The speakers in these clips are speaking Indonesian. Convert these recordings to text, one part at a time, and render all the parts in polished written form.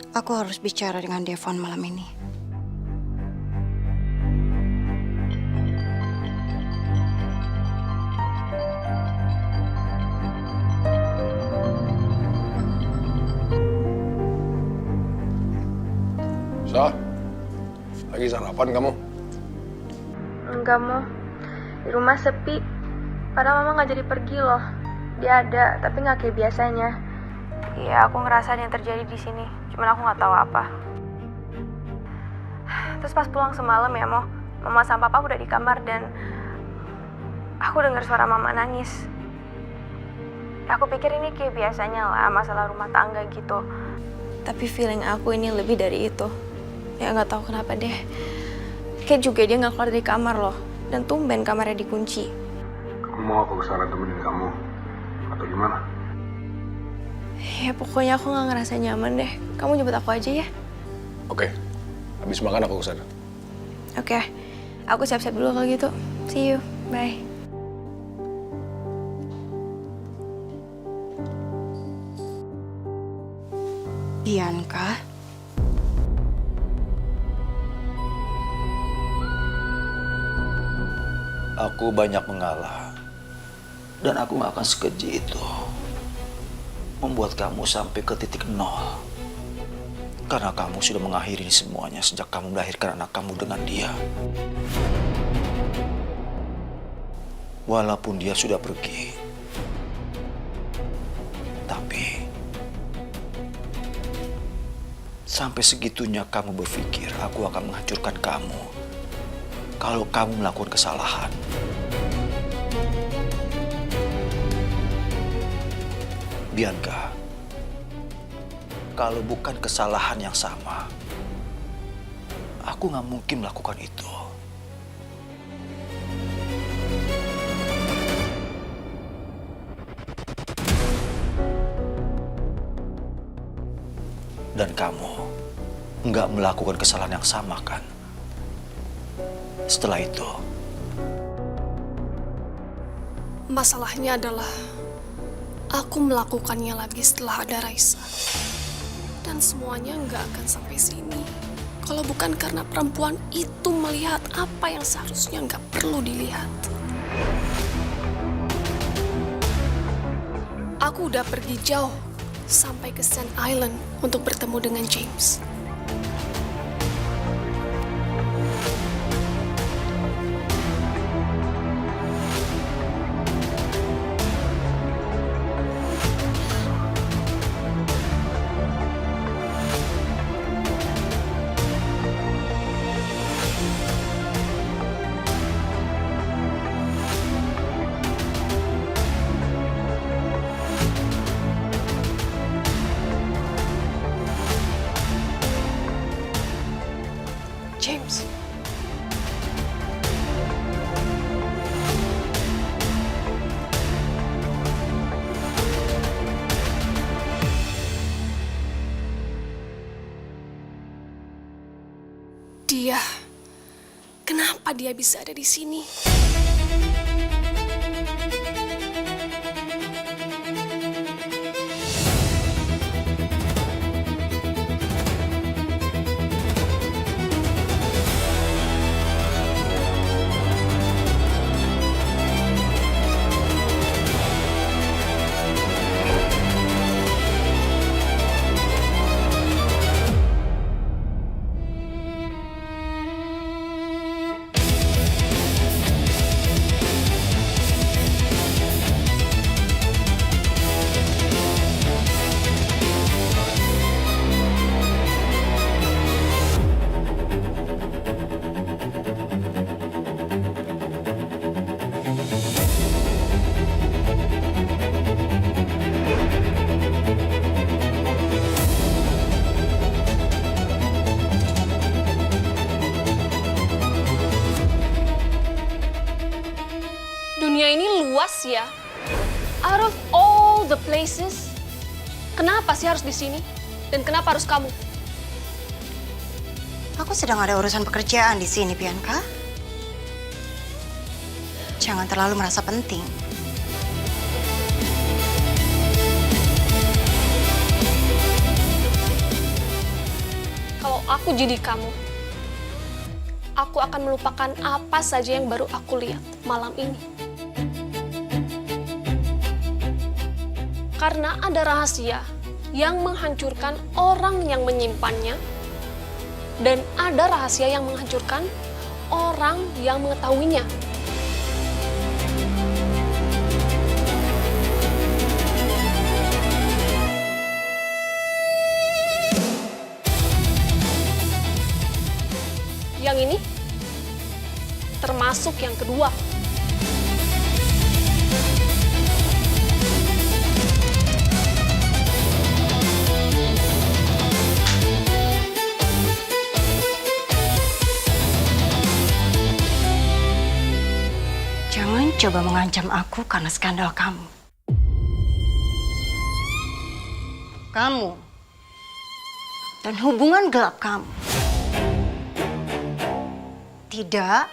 Aku harus bicara dengan Devon malam ini. Sa, lagi sarapan kamu? Enggak mau. Di rumah sepi. Padahal mama nggak jadi pergi loh. Dia ada, tapi nggak kayak biasanya. Iya, aku ngerasain yang terjadi di sini. Cuman aku nggak tahu apa. Terus pas pulang semalam ya, mama sama papa udah di kamar dan aku dengar suara mama nangis. Aku pikir ini kayak biasanya lah, masalah rumah tangga gitu. Tapi feeling aku ini lebih dari itu. Ya nggak tahu kenapa deh. Kayak juga dia nggak keluar dari kamar loh. Dan tumben kamarnya dikunci. Kamu mau aku kesana temenin kamu? Atau gimana? Ya pokoknya aku nggak ngerasa nyaman deh. Kamu jemput aku aja ya. Oke, habis makan aku kesana. Oke, aku siap-siap dulu kalau gitu. See you, bye. Bianca, aku banyak mengalah. Dan aku gak akan sekeji itu membuat kamu sampai ke titik nol. Karena kamu sudah mengakhiri semuanya sejak kamu melahirkan anak kamu dengan dia. Walaupun dia sudah pergi. Tapi sampai segitunya kamu berpikir aku akan menghancurkan kamu kalau kamu melakukan kesalahan. Bianca, kalau bukan kesalahan yang sama, aku nggak mungkin melakukan itu. Dan kamu nggak melakukan kesalahan yang sama, kan? Setelah itu, masalahnya adalah aku melakukannya lagi setelah ada Raisa. Dan semuanya nggak akan sampai sini kalau bukan karena perempuan itu melihat apa yang seharusnya nggak perlu dilihat. Aku udah pergi jauh sampai ke Sand Island untuk bertemu dengan James. James. Kenapa dia bisa ada di sini? Dunia ini luas ya. Out of all the places, kenapa sih harus di sini? Dan kenapa harus kamu? Aku sedang ada urusan pekerjaan di sini, Bianca. Jangan terlalu merasa penting. Kalau aku jadi kamu, aku akan melupakan apa saja yang baru aku lihat malam ini. Karena ada rahasia yang menghancurkan orang yang menyimpannya, dan ada rahasia yang menghancurkan orang yang mengetahuinya. Yang ini termasuk yang kedua. Jangan coba mengancam aku karena skandal kamu. Kamu dan hubungan gelap kamu tidak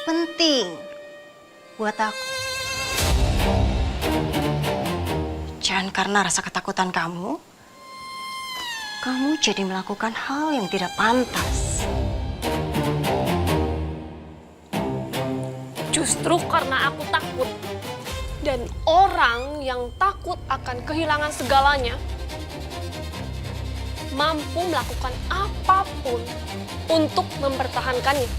penting buat aku. Jangan karena rasa ketakutan kamu jadi melakukan hal yang tidak pantas. Justru karena aku takut, dan orang yang takut akan kehilangan segalanya mampu melakukan apapun untuk mempertahankannya.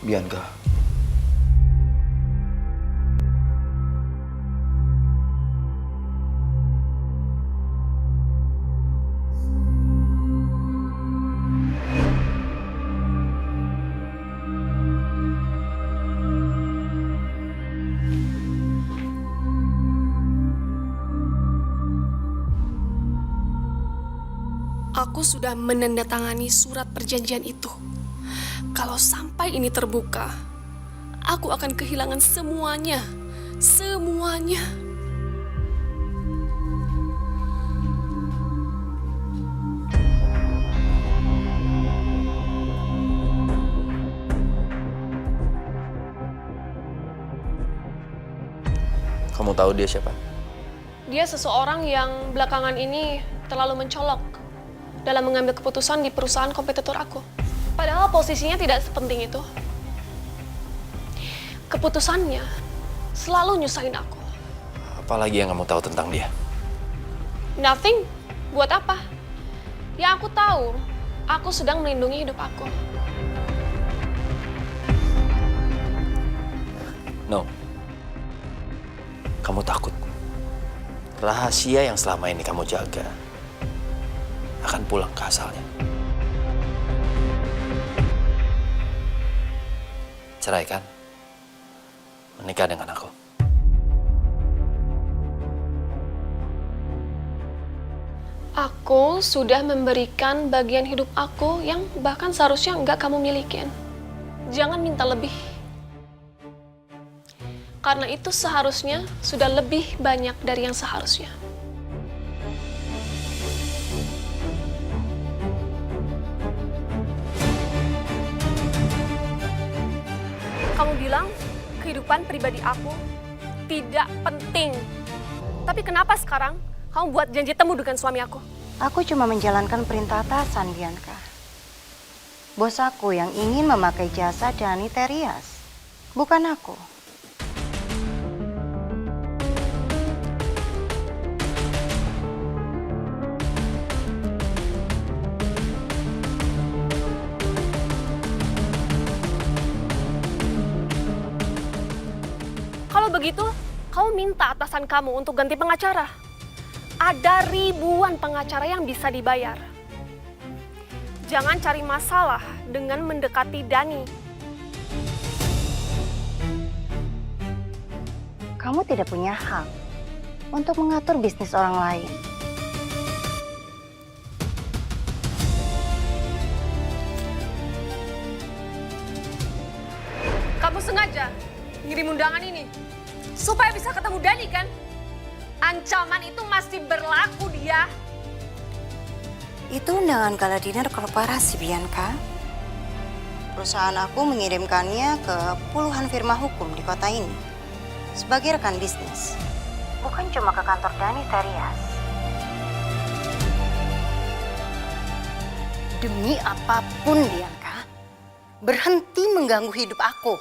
Bianca, Aku sudah menandatangani surat perjanjian itu. Kalau sampai ini terbuka, aku akan kehilangan semuanya. Semuanya. Kamu tahu dia siapa? Dia seseorang yang belakangan ini terlalu mencolok dalam mengambil keputusan di perusahaan kompetitor aku. Padahal posisinya tidak sepenting itu. Keputusannya selalu nyusahin aku. Apalagi yang kamu tahu tentang dia? Nothing. Buat apa? Yang aku tahu, aku sedang melindungi hidup aku. No. Kamu takut. Rahasia yang selama ini kamu jaga akan pulang ke asalnya. Ceraikan. Menikah dengan aku. Aku sudah memberikan bagian hidup aku yang bahkan seharusnya enggak kamu milikin. Jangan minta lebih. Karena itu seharusnya sudah lebih banyak dari yang seharusnya. Kamu bilang kehidupan pribadi aku tidak penting. Tapi kenapa sekarang kamu buat janji temu dengan suami aku? Aku cuma menjalankan perintah atasan, Bianca. Bos aku yang ingin memakai jasa Dani Terias, bukan aku. Kalau begitu, kamu minta atasan kamu untuk ganti pengacara. Ada ribuan pengacara yang bisa dibayar. Jangan cari masalah dengan mendekati Dani. Kamu tidak punya hak untuk mengatur bisnis orang lain. Kamu kamu sengaja ngirim undangan ini supaya bisa ketemu Dani kan? Ancaman itu masih berlaku, dia. Itu undangan gala dinner korporasi, Bianca. Perusahaan aku mengirimkannya ke puluhan firma hukum di kota ini sebagai rekan bisnis. Bukan cuma ke kantor Dani Terias. Demi apapun, Bianca, berhenti mengganggu hidup aku.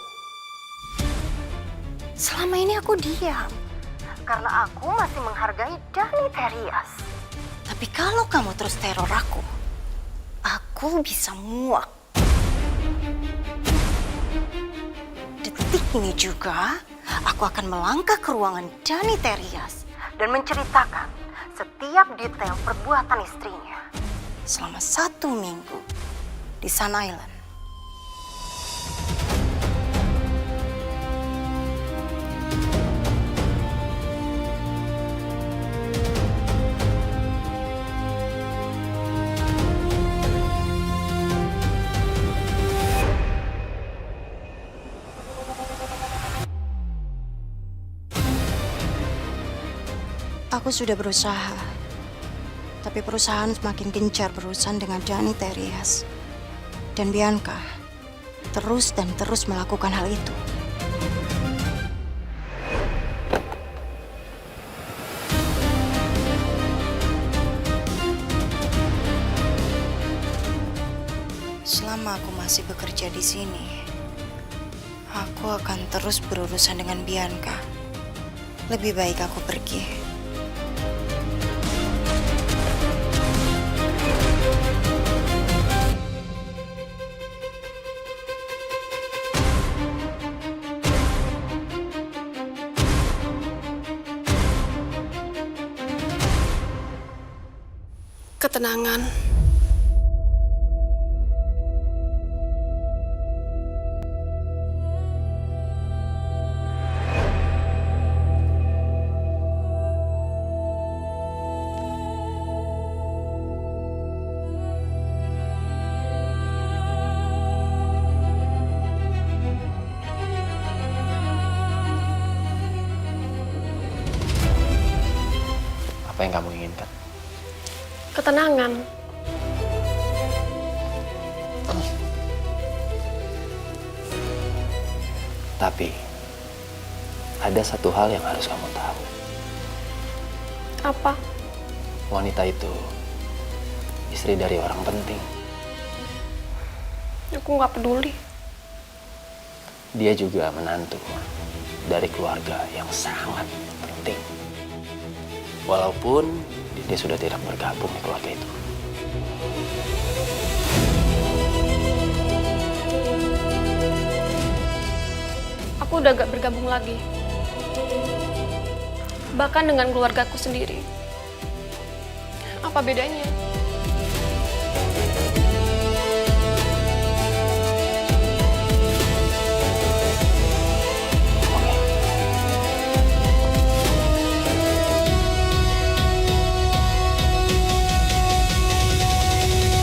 Selama ini aku diam karena aku masih menghargai Dani Terias. Tapi kalau kamu terus teror aku bisa muak. Detik ini juga, aku akan melangkah ke ruangan Dani Terias dan menceritakan setiap detail perbuatan istrinya selama 1 minggu di Sun Island. Aku sudah berusaha, tapi perusahaan semakin gencar berurusan dengan Dani Terias. Dan Bianca terus dan terus melakukan hal itu. Selama aku masih bekerja di sini, aku akan terus berurusan dengan Bianca. Lebih baik aku pergi. Ketenangan. Apa yang kamu inginkan? Ketenangan. Tapi ada satu hal yang harus kamu tahu. Apa? Wanita itu istri dari orang penting. Aku nggak peduli. Dia juga menantu dari keluarga yang sangat penting. Walaupun dia sudah tidak bergabung di keluarga itu. Aku udah gak bergabung lagi. Bahkan dengan keluargaku sendiri. Apa bedanya?